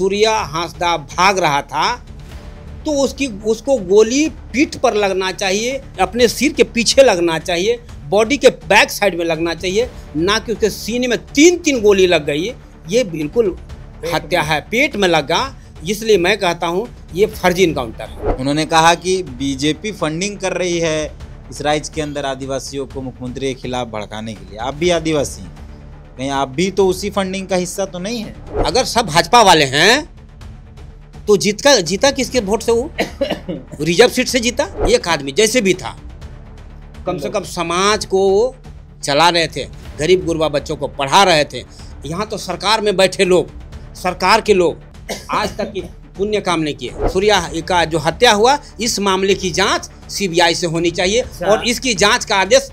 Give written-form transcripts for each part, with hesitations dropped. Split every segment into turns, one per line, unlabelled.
सूर्या हांसदा भाग रहा था तो उसको गोली पीठ पर लगना चाहिए, अपने सिर के पीछे लगना चाहिए, बॉडी के बैक साइड में लगना चाहिए, ना कि उसके सीने में 3-3 गोली लग गई। ये बिल्कुल हत्या है, पेट में लगा। इसलिए मैं कहता हूँ ये फर्जी इनकाउंटर है।
उन्होंने कहा कि बीजेपी फंडिंग कर रही है इस राज्य के अंदर आदिवासियों को मुख्यमंत्री के खिलाफ भड़काने के लिए। आप भी आदिवासी हैं, कहीं आप भी तो उसी फंडिंग का हिस्सा तो नहीं है?
अगर सब भाजपा वाले हैं तो जीता किसके वोट से? वो रिजर्व सीट से जीता। एक आदमी जैसे भी था, कम से कम समाज को चला रहे थे, गरीब गुरबा बच्चों को पढ़ा रहे थे। यहाँ तो सरकार में बैठे लोग, सरकार के लोग आज तक की पुण्य काम नहीं किए। सूर्या का जो हत्या हुआ, इस मामले की जांच सीबीआई से होनी चाहिए और इसकी जांच का आदेश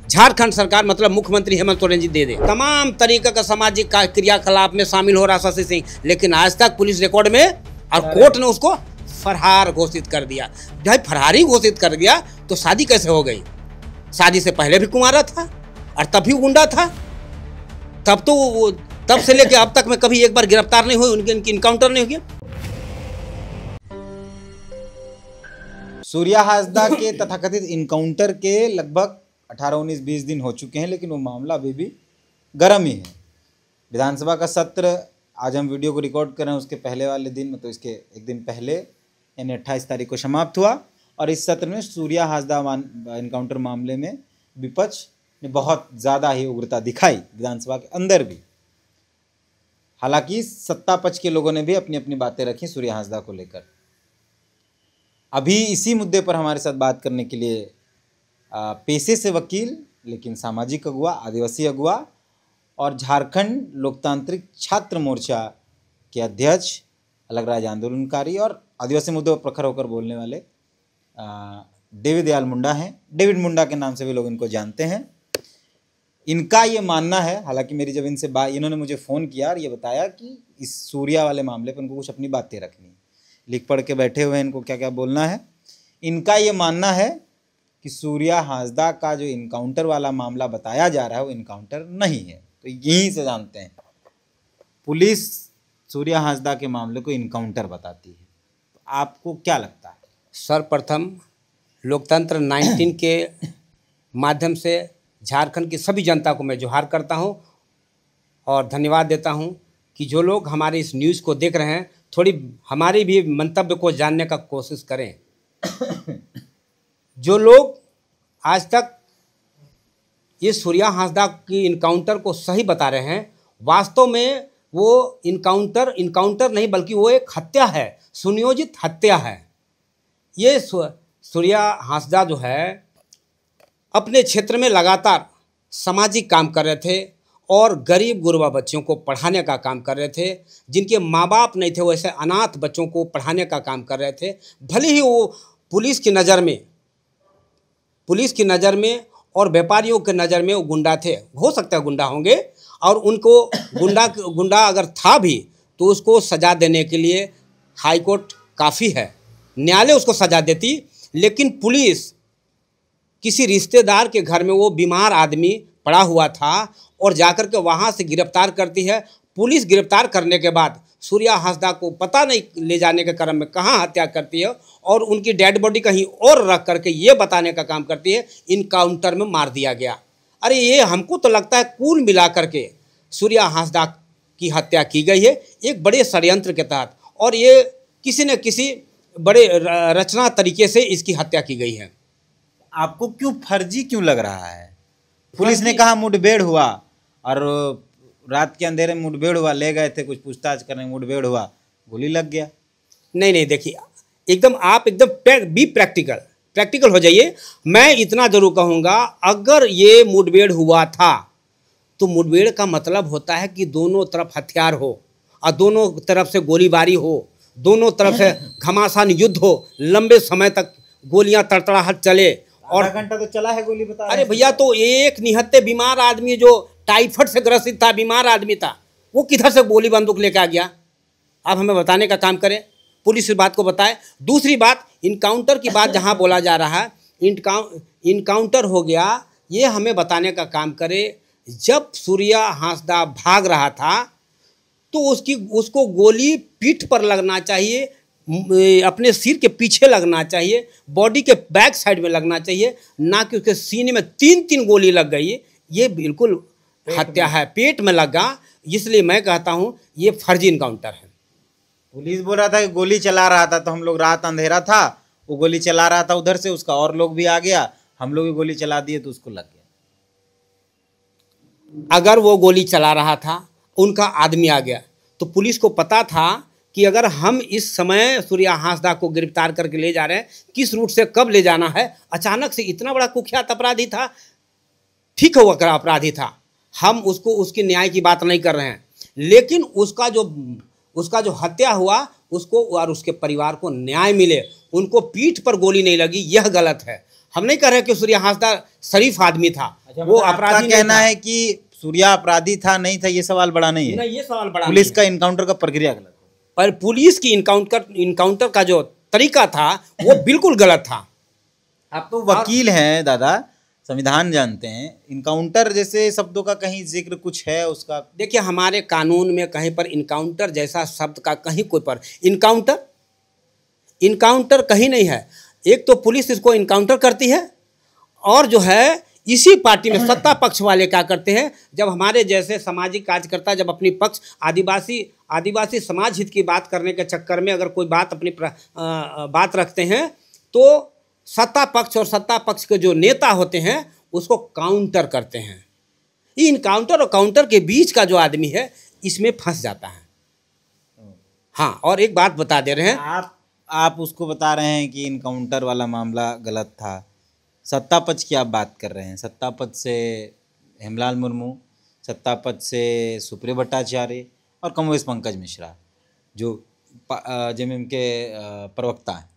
झारखंड सरकार मतलब मुख्यमंत्री हेमंत सोरेन जी दे दे। तमाम तरीके का सामाजिक क्रियाकलाप में शामिल हो रहा शशि सिंह, लेकिन आज तक पुलिस रिकॉर्ड में और कोर्ट ने उसको फरार घोषित कर दिया। भाई फरारी घोषित कर दिया तो शादी कैसे हो गई? शादी से पहले भी कुंवारा था और तब भी गुंडा था। तब से लेकर अब तक में कभी एक बार गिरफ्तार नहीं हुई, उनकी इनकाउंटर नहीं हुई।
सूर्या हांसदा के तथाकथित इनकाउंटर के लगभग 18, 19, 20 दिन हो चुके हैं, लेकिन वो मामला अभी भी गर्म ही है। विधानसभा का सत्र आज हम वीडियो को रिकॉर्ड कर रहे हैं, उसके पहले वाले दिन मतलब इसके एक दिन पहले यानी 28 तारीख को समाप्त हुआ और इस सत्र में सूर्या हांसदा इनकाउंटर मामले में विपक्ष ने बहुत ज़्यादा ही उग्रता दिखाई, विधानसभा के अंदर भी। हालांकि सत्ता पक्ष के लोगों ने भी अपनी अपनी बातें रखी सूर्या हांसदा को लेकर। अभी इसी मुद्दे पर हमारे साथ बात करने के लिए पेशे से वकील लेकिन सामाजिक अगुवा, आदिवासी अगुवा और झारखंड लोकतांत्रिक छात्र मोर्चा के अध्यक्ष, अलग राज्य आंदोलनकारी और आदिवासी मुद्दों पर प्रखर होकर बोलने वाले डेविड दयाल मुंडा हैं। डेविड मुंडा के नाम से भी लोग इनको जानते हैं। इनका ये मानना है, हालांकि मेरी जब इनसे इन्होंने मुझे फ़ोन किया और ये बताया कि इस सूर्या वाले मामले पर इनको कुछ अपनी बातें रखनी है, लिख पढ़ के बैठे हुए हैं, इनको क्या क्या बोलना है। इनका ये मानना है कि सूर्या हांसदा का जो इनकाउंटर वाला मामला बताया जा रहा है वो इनकाउंटर नहीं है। तो यहीं से जानते हैं पुलिस सूर्या हांसदा के मामले को इनकाउंटर बताती है। तो आपको क्या लगता है?
सर्वप्रथम लोकतंत्र 19 के माध्यम से झारखंड की सभी जनता को मैं जोहार करता हूं और धन्यवाद देता हूं कि जो लोग हमारे इस न्यूज़ को देख रहे हैं थोड़ी हमारी भी मंतव्य को जानने का कोशिश करें। जो लोग आज तक ये सूर्या हांसदा की इनकाउंटर को सही बता रहे हैं, वास्तव में वो इनकाउंटर नहीं बल्कि वो एक हत्या है, सुनियोजित हत्या है। ये सूर्या हांसदा जो है अपने क्षेत्र में लगातार सामाजिक काम कर रहे थे और गरीब गुरबा बच्चों को पढ़ाने का काम कर रहे थे। जिनके माँ बाप नहीं थे वैसे अनाथ बच्चों को पढ़ाने का काम कर रहे थे। भले ही वो पुलिस की नज़र में और व्यापारियों के नज़र में वो गुंडा थे, हो सकता है गुंडा होंगे, और उनको गुंडा अगर था भी तो उसको सज़ा देने के लिए हाई कोर्ट काफ़ी है, न्यायालय उसको सज़ा देती। लेकिन पुलिस किसी रिश्तेदार के घर में वो बीमार आदमी पड़ा हुआ था और जाकर के वहाँ से गिरफ्तार करती है। पुलिस गिरफ्तार करने के बाद सूर्या हांसदा को पता नहीं ले जाने के क्रम में कहाँ हत्या करती है और उनकी डेड बॉडी कहीं और रख करके ये बताने का काम करती है इनकाउंटर में मार दिया गया। अरे ये हमको तो लगता है कुल मिला करके सूर्या हांसदा की हत्या की गई है एक बड़े षड्यंत्र के तहत, और ये किसी न किसी बड़े रचना तरीके से इसकी हत्या की गई है।
आपको फर्जी क्यों लग रहा है? पुलिस ने कहा मुठभेड़ हुआ और रात के अंधेरे में मुठभेड़ हुआ, ले गए थे कुछ पूछताछ करने, मुठभेड़ हुआ, गोली लग गया।
नहीं देखिए, आप एकदम बी प्रैक्टिकल हो जाइए। मैं इतना जरूर कहूँगा, अगर ये मुठभेड़ हुआ था तो मुठभेड़ का मतलब होता है कि दोनों तरफ हथियार हो और दोनों तरफ से गोलीबारी हो, दोनों तरफ से घमासान युद्ध हो, लंबे समय तक गोलियां तड़तड़ाहट चले। और
आधा घंटा तो चला है गोली, बता।
अरे भैया, तो एक निहत्ते बीमार आदमी जो टाइफाइड से ग्रसित था, बीमार आदमी था, वो किधर से गोली बंदूक लेकर आ गया? आप हमें बताने का काम करें, पुलिस इस बात को बताए। दूसरी बात, इनकाउंटर की बात जहां बोला जा रहा है, इनकाउंटर हो गया, ये हमें बताने का काम करे। जब सूर्या हांसदा भाग रहा था तो उसको गोली पीठ पर लगना चाहिए, अपने सिर के पीछे लगना चाहिए, बॉडी के बैक साइड में लगना चाहिए, ना कि उसके सीने में 3-3 गोली लग गई। ये बिल्कुल हत्या है, पेट में लगा। इसलिए मैं कहता हूँ ये फर्जी इनकाउंटर है।
पुलिस बोल रहा था कि गोली चला रहा था, तो हम लोग, रात अंधेरा था, वो गोली चला रहा था उधर से, उसका और लोग भी आ गया, हम लोग भी गोली चला दिए तो उसको लग गया।
अगर वो गोली चला रहा था, उनका आदमी आ गया, तो पुलिस को पता था कि अगर हम इस समय सूर्या हांसदा को गिरफ्तार करके ले जा रहे हैं, किस रूट से कब ले जाना है। अचानक से इतना बड़ा कुख्यात अपराधी था, ठीक है वो अपराधी था, हम उसकी न्याय की बात नहीं कर रहे हैं, लेकिन उसका जो हत्या हुआ, उसको और उसके परिवार को न्याय मिले, उनको पीठ पर गोली नहीं लगी, यह गलत है। हम नहीं कह रहे कि सूर्या हांसदा शरीफ आदमी था।
अच्छा,
वो अपराधी
कहना है कि सूर्या अपराधी था नहीं था, ये सवाल बड़ा नहीं है।
नहीं, ये सवाल बड़ा
पुलिस का इनकाउंटर का प्रक्रिया गलत है।
पर पुलिस की इनकाउंटर का जो तरीका था वो बिल्कुल गलत था।
आप तो वकील हैं दादा, संविधान जानते हैं, इनकाउंटर जैसे शब्दों का कहीं जिक्र कुछ है उसका?
देखिए, हमारे कानून में कहीं पर इनकाउंटर जैसा शब्द का कहीं कोई पर इनकाउंटर कहीं नहीं है। एक तो पुलिस इसको इनकाउंटर करती है, और जो है इसी पार्टी में सत्ता पक्ष वाले क्या करते हैं, जब हमारे जैसे सामाजिक कार्यकर्ता जब अपनी पक्ष आदिवासी समाज हित की बात करने के चक्कर में अगर कोई बात अपनी बात रखते हैं, तो सत्ता पक्ष और सत्ता पक्ष के जो नेता होते हैं उसको काउंटर करते हैं। ये इनकाउंटर और काउंटर के बीच का जो आदमी है इसमें फंस जाता है। हाँ, और एक बात बता दे रहे हैं,
आप उसको बता रहे हैं कि इनकाउंटर वाला मामला गलत था, सत्ता पक्ष की आप बात कर रहे हैं। सत्ता पक्ष से हेमलाल मुर्मू, सत्ता पक्ष से सुप्रिय भट्टाचार्य और कमोवेश पंकज मिश्रा, जो जेएमएम के प्रवक्ता हैं,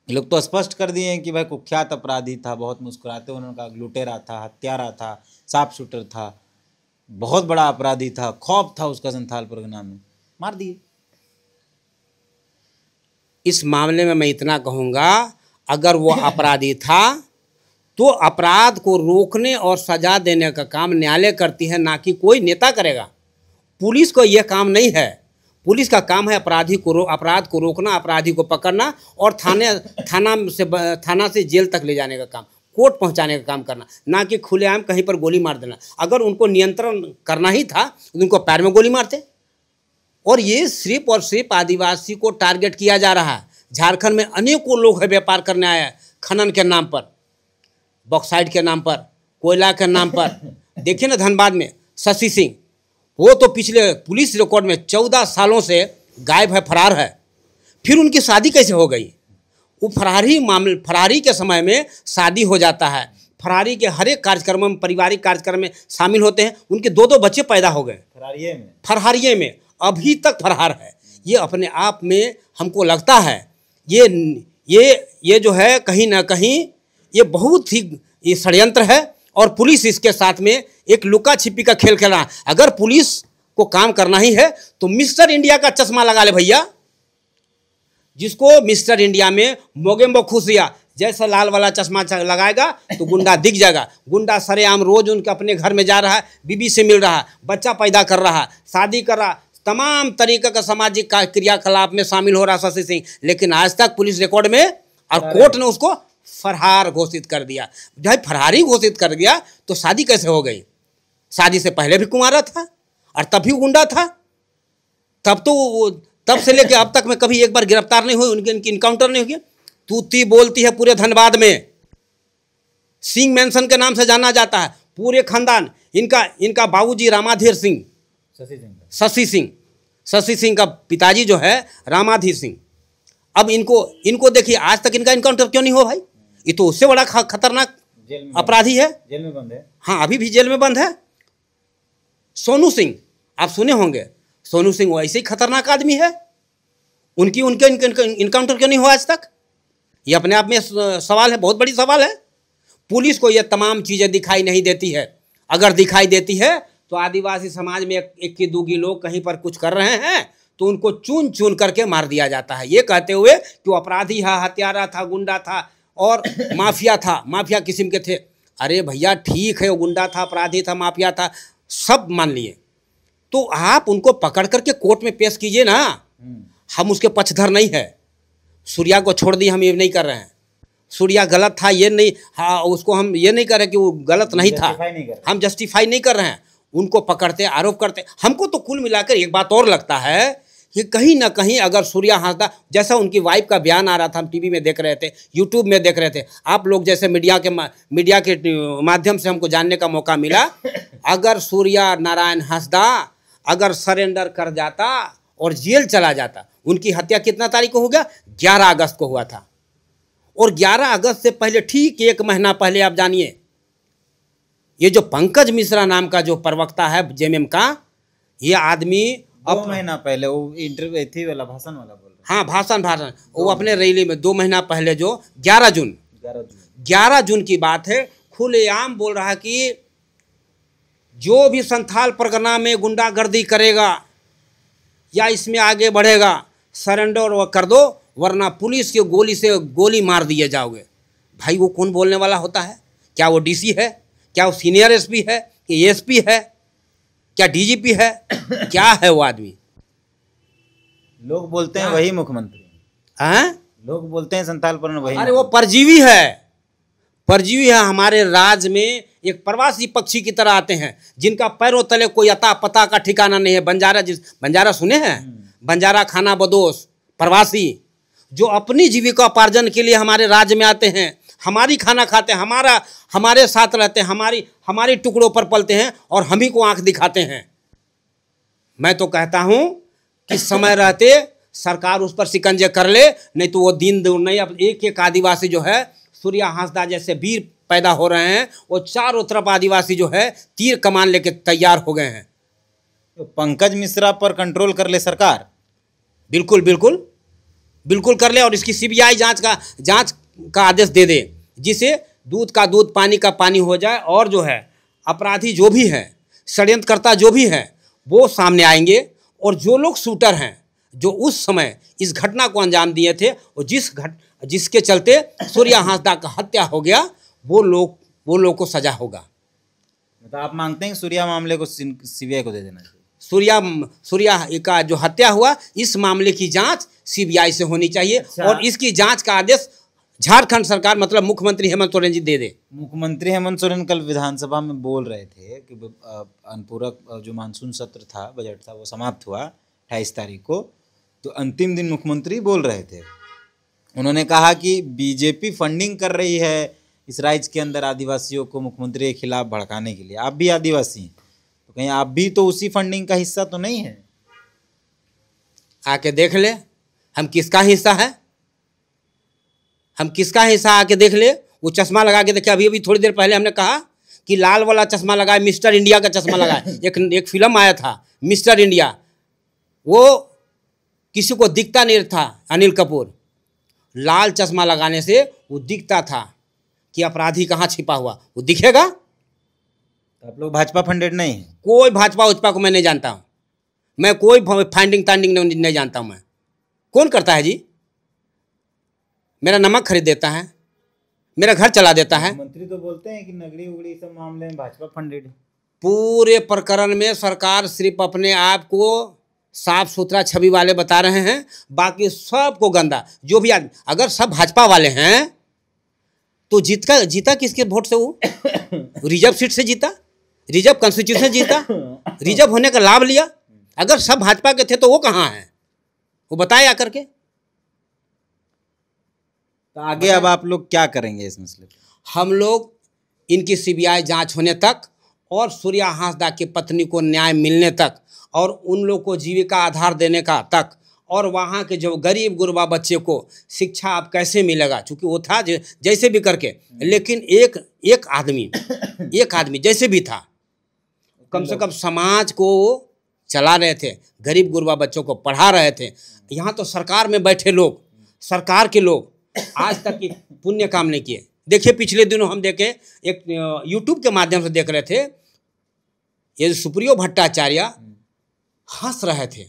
ये लोग तो स्पष्ट कर दिए हैं कि भाई कुख्यात अपराधी था, बहुत मुस्कुराते उन्होंने कहा लुटेरा था, हत्यारा था, शार्प शूटर था, बहुत बड़ा अपराधी था, खौफ था उसका संथाल परगना में, मार दिए।
इस मामले में मैं इतना कहूँगा, अगर वो अपराधी था तो अपराध को रोकने और सजा देने का काम न्यायालय करती है, ना कि कोई नेता करेगा। पुलिस को यह काम नहीं है। पुलिस का काम है अपराध को रोकना, अपराधी को पकड़ना और थाना से जेल तक ले जाने का काम, कोर्ट पहुंचाने का काम करना, ना कि खुलेआम कहीं पर गोली मार देना। अगर उनको नियंत्रण करना ही था तो उनको पैर में गोली मारते। और ये सिर्फ और सिर्फ आदिवासी को टारगेट किया जा रहा है। झारखंड में अनेकों लोग है व्यापार करने आए हैं, खनन के नाम पर, बॉक्साइट के नाम पर, कोयला के नाम पर। देखिए ना धनबाद में शशि सिंह, वो तो पिछले पुलिस रिकॉर्ड में 14 सालों से गायब है, फरार है। फिर उनकी शादी कैसे हो गई? वो फरारी के समय में शादी हो जाता है। फरारी के हर एक कार्यक्रम में, पारिवारिक कार्यक्रम में शामिल होते हैं। उनके 2-2 बच्चे पैदा हो गए फरारिये में, अभी तक फरार है। ये अपने आप में हमको लगता है ये जो है कहीं ना कहीं ये बहुत ही ये षड्यंत्र है, और पुलिस इसके साथ में एक लुका छिपी का खेल खेल रहा है। अगर पुलिस को काम करना ही है तो मिस्टर इंडिया का चश्मा लगा ले भैया, जिसको मिस्टर इंडिया में मोगेम्बो खुशिया जैसा लाल वाला चश्मा लगाएगा तो गुंडा दिख जाएगा। गुंडा सरेआम रोज उनके अपने घर में जा रहा है, बीबी से मिल रहा है, बच्चा पैदा कर रहा है, शादी कर रहा है, तमाम तरीके का सामाजिक क्रियाकलाप में शामिल हो रहा शशि सिंह, लेकिन आज तक पुलिस रिकॉर्ड में और कोर्ट ने उसको फरार घोषित कर दिया। जब फरारी घोषित कर दिया तो शादी कैसे हो गई? शादी से पहले भी कुंवारा था और तब भी गुंडा था। तब से लेकर अब तक में कभी एक बार गिरफ्तार नहीं हुई, उनकी इनकाउंटर नहीं हुई। तूती बोलती है पूरे धनबाद में, सिंह मेंशन के नाम से जाना जाता है पूरे खानदान। इनका बाबूजी रामाधीर सिंह, शशि सिंह का पिताजी जो है रामाधीर सिंह। अब इनको देखिए, आज तक इनका इनकाउंटर क्यों नहीं हो भाई? ये तो उससे बड़ा खतरनाक अपराधी है,
जेल में बंद है।
हाँ, अभी भी जेल में बंद है। सोनू सिंह, आप सुने होंगे, सोनू सिंह वैसे ही खतरनाक आदमी है। उनके इनकाउंटर क्यों नहीं हुआ आज तक? ये अपने आप में सवाल है, बहुत बड़ी सवाल है। पुलिस को ये तमाम चीज़ें दिखाई नहीं देती है। अगर दिखाई देती है तो आदिवासी समाज में एक की दूगी लोग कहीं पर कुछ कर रहे हैं तो उनको चुन चुन करके मार दिया जाता है, ये कहते हुए कि वो अपराधी है, हत्यारा था, गुंडा था और माफिया था, माफिया किस्म के थे। अरे भैया ठीक है, वो गुंडा था, अपराधी था, माफिया था, सब मान लिए, तो आप उनको पकड़ करके कोर्ट में पेश कीजिए ना। हम उसके पक्षधर नहीं है। सूर्या को छोड़ दी, हम ये नहीं कर रहे हैं। सूर्या गलत था ये नहीं, हाँ उसको हम ये नहीं कर रहे कि वो गलत नहीं था, हम जस्टिफाई नहीं कर रहे हैं। उनको पकड़ते आरोप करते। हमको तो कुल मिलाकर एक बात और लगता है कि कहीं ना कहीं अगर सूर्या हांसदा, जैसा उनकी वाइफ का बयान आ रहा था, हम टीवी में देख रहे थे, यूट्यूब में देख रहे थे, आप लोग जैसे मीडिया के माध्यम से हमको जानने का मौका मिला, अगर सूर्या नारायण हांसदा अगर सरेंडर कर जाता और जेल चला जाता, उनकी हत्या कितना तारीख को हो गया? 11 अगस्त को हुआ था। और 11 अगस्त से पहले ठीक 1 महीना पहले आप जानिए, ये जो पंकज मिश्रा नाम का जो प्रवक्ता है जेएमएम का, ये आदमी
2 महीना पहले वो इंटरव्यू थी वाला भाषण वाला बोल रहा।
हाँ भाषण वो अपने रैली में 2 महीना पहले जो 11 जून की बात है, खुलेआम बोल रहा है कि जो भी संथाल परगना में गुंडागर्दी करेगा या इसमें आगे बढ़ेगा, सरेंडर कर दो वरना पुलिस की गोली से गोली मार दिए जाओगे। भाई वो कौन बोलने वाला होता है? क्या वो डीसी है? क्या वो सीनियर एसपी है कि एसपी है? क्या डीजीपी है? क्या है वो आदमी?
लोग बोलते हैं वही मुख्यमंत्री
हैं,
लोग बोलते हैं संथाल पर वही।
अरे वो परजीवी है, परजीवी है। हमारे राज्य में एक प्रवासी पक्षी की तरह आते हैं जिनका पैरों तले कोई अता पता का ठिकाना नहीं है। बंजारा सुने हैं? बंजारा खाना बदोश प्रवासी जो अपनी जीविका उपार्जन के लिए हमारे राज्य में आते हैं, हमारी खाना खाते हैं, हमारे साथ रहते हैं, हमारी टुकड़ों पर पलते हैं और हम ही को आंख दिखाते हैं। मैं तो कहता हूं कि समय रहते सरकार उस पर शिकंजे कर ले, नहीं तो वो दिन दूर नहीं। अब एक आदिवासी जो है, सूर्या हांसदा जैसे वीर पैदा हो रहे हैं, वो चारों तरफ आदिवासी जो है तीर कमान लेके तैयार हो गए हैं।
तो पंकज मिश्रा पर कंट्रोल कर ले सरकार,
बिल्कुल बिल्कुल बिल्कुल कर ले और इसकी सीबीआई जांच का आदेश दे दे, जिसे दूध का दूध पानी का पानी हो जाए और जो है अपराधी जो भी है, षड्यंत्रकर्ता जो भी है, वो सामने आएंगे। और जो लोग शूटर हैं, जो उस समय इस घटना को अंजाम दिए थे और जिसके चलते सूर्या हांसदा का हत्या हो गया, वो लोग को सजा होगा।
तो आप मांगते हैं कि सूर्या मामले को सीबीआई को दे देना चाहिए?
सूर्या का जो हत्या हुआ, इस मामले की जांच सीबीआई से होनी चाहिए। अच्छा। और इसकी जांच का आदेश झारखंड सरकार मतलब मुख्यमंत्री हेमंत सोरेन जी दे दे।
मुख्यमंत्री हेमंत सोरेन कल विधानसभा में बोल रहे थे कि अनुपूरक जो मानसून सत्र था, बजट था, वो समाप्त हुआ 28 तारीख को। तो अंतिम दिन मुख्यमंत्री बोल रहे थे, उन्होंने कहा कि बीजेपी फंडिंग कर रही है इस राज्य के अंदर आदिवासियों को मुख्यमंत्री के खिलाफ भड़काने के लिए। आप भी आदिवासी हैं, तो कहीं आप भी तो उसी फंडिंग का हिस्सा तो नहीं है?
आके देख ले हम किसका हिस्सा है, हम किसका हिस्सा आके देख ले। वो चश्मा लगा के देखे, अभी थोड़ी देर पहले हमने कहा कि लाल वाला चश्मा लगाए, मिस्टर इंडिया का चश्मा लगाए। एक फिल्म आया था मिस्टर इंडिया, वो किसी को दिखता नहीं था, अनिल कपूर। लाल चश्मा लगाने से वो दिखता था कि अपराधी कहाँ छिपा हुआ, वो दिखेगा।
आप लोग भाजपा फंडेड नहीं है?
कोई भाजपा उजपा को मैं नहीं जानता हूँ, मैं कोई फाइंडिंग तांडिंग नहीं जानता हूँ। मैं कौन करता है जी? मेरा नमक खरीद देता है, मेरा घर चला देता है।
मंत्री तो बोलते हैं कि नगरी उगड़ी सब मामले में भाजपा फंडेड है।
पूरे प्रकरण में सरकार सिर्फ अपने आप को साफ सुथरा छवि वाले बता रहे हैं, बाकी सबको गंदा। जो भी आदमी, अगर सब भाजपा वाले हैं तो जीता किसके वोट से? वो रिजर्व सीट से जीता, रिजर्व कॉन्स्टिट्यूशन से जीता, रिजर्व होने का लाभ लिया। अगर सब भाजपा के थे तो वो कहाँ हैं? वो बताए आकर के।
तो आगे अब आप लोग क्या करेंगे इस मसले पे?
हम लोग इनकी सीबीआई जांच होने तक और सूर्या हांसदा की पत्नी को न्याय मिलने तक और उन लोग को जीविका आधार देने का तक, और वहाँ के जो गरीब गुरबा बच्चे को शिक्षा अब कैसे मिलेगा, क्योंकि वो था जैसे भी करके, लेकिन एक आदमी जैसे भी था, कम से कम समाज को चला रहे थे, गरीब गुरबा बच्चों को पढ़ा रहे थे। यहाँ तो सरकार में बैठे लोग, सरकार के लोग आज तक की पुण्य काम नहीं किए। देखिए पिछले दिनों हम देखे, एक यूट्यूब के माध्यम से देख रहे थे, ये सुप्रियो भट्टाचार्य हंस रहे थे।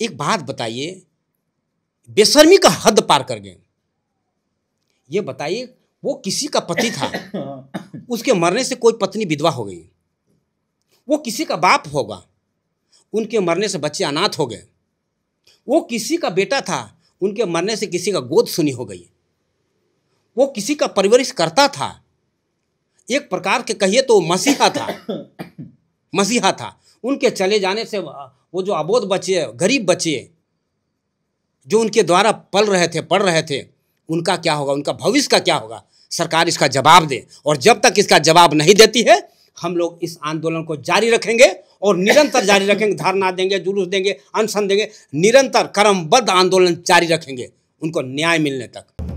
एक बात बताइए, बेशर्मी का हद पार कर गए। ये बताइए, वो किसी का पति था, उसके मरने से कोई पत्नी विधवा हो गई, वो किसी का बाप होगा, उनके मरने से बच्चे अनाथ हो गए। वो किसी का बेटा था, उनके मरने से किसी का गोद सुनी हो गई। वो किसी का परवरिश करता था, एक प्रकार के कहिए तो मसीहा था, मसीहा था। उनके चले जाने से वो जो अबोध बच्चे, गरीब बच्चे जो उनके द्वारा पल रहे थे, पढ़ रहे थे, उनका क्या होगा, उनका भविष्य का क्या होगा? सरकार इसका जवाब दे। और जब तक इसका जवाब नहीं देती है, हम लोग इस आंदोलन को जारी रखेंगे और निरंतर जारी रखेंगे। धरना देंगे, जुलूस देंगे, अनशन देंगे, निरंतर क्रमबद्ध आंदोलन जारी रखेंगे उनको न्याय मिलने तक।